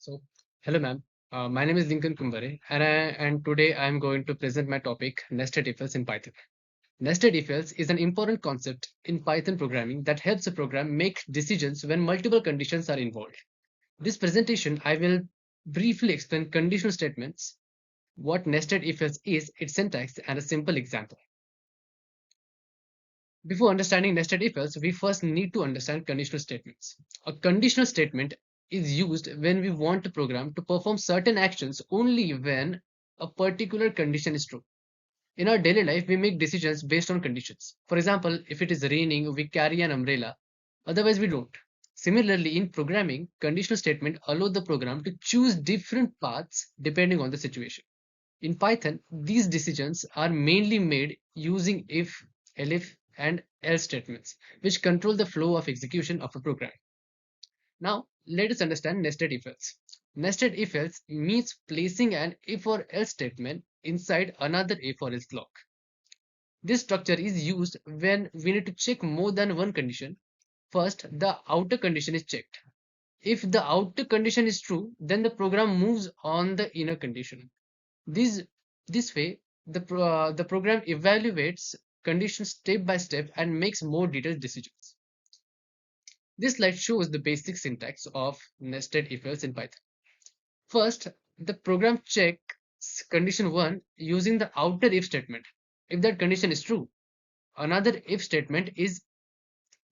So, hello, ma'am. My name is Lincoln Kumbare, and today I am going to present my topic nested if else in Python. Nested if else is an important concept in Python programming that helps a program make decisions when multiple conditions are involved. This presentation, I will briefly explain conditional statements, what nested if else is, its syntax, and a simple example. Before understanding nested if else, we first need to understand conditional statements. A conditional statement is used when we want a program to perform certain actions only when a particular condition is true. In our daily life, we make decisions based on conditions. For example, if it is raining, we carry an umbrella, otherwise, we don't. Similarly, in programming, conditional statement allow the program to choose different paths depending on the situation. In Python, these decisions are mainly made using if, elif, and else statements, which control the flow of execution of a program. Now, let us understand nested if else. Nested if else means placing an if or else statement inside another if or else block. This structure is used when we need to check more than one condition. First, the outer condition is checked. If the outer condition is true, then the program moves on the inner condition. This this way, the program evaluates conditions step by step and makes more detailed decisions. This slide shows the basic syntax of nested if else in Python. First, the program checks condition 1 using the outer if statement. If that condition is true, another if statement is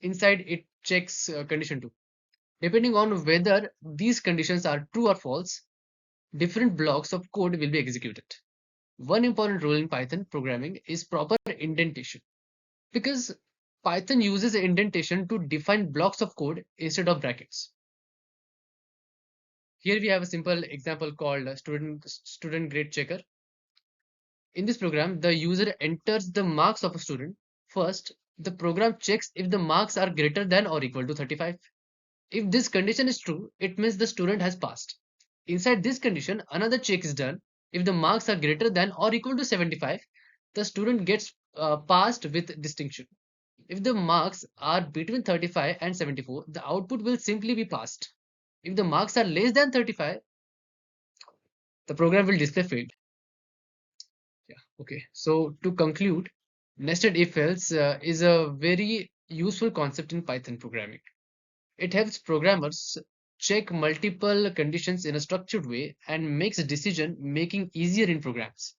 inside it checks condition 2. Depending on whether these conditions are true or false, different blocks of code will be executed. One important rule in Python programming is proper indentation, because Python uses indentation to define blocks of code instead of brackets. Here we have a simple example called student grade checker. In this program, the user enters the marks of a student. First, the program checks if the marks are greater than or equal to 35. If this condition is true, it means the student has passed. Inside this condition, another check is done. If the marks are greater than or equal to 75, the student gets passed with distinction. If the marks are between 35 and 74, the output will simply be passed. If the marks are less than 35, the program will display failed. Yeah, okay. So to conclude, nested if else is a very useful concept in Python programming. It helps programmers check multiple conditions in a structured way and makes decision making easier in programs.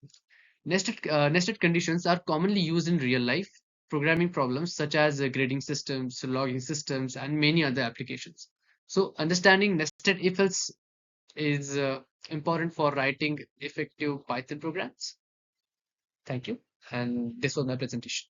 Nested conditions are commonly used in real life programming problems such as grading systems, logging systems, and many other applications. So, understanding nested if else is important for writing effective Python programs. Thank you. And this was my presentation.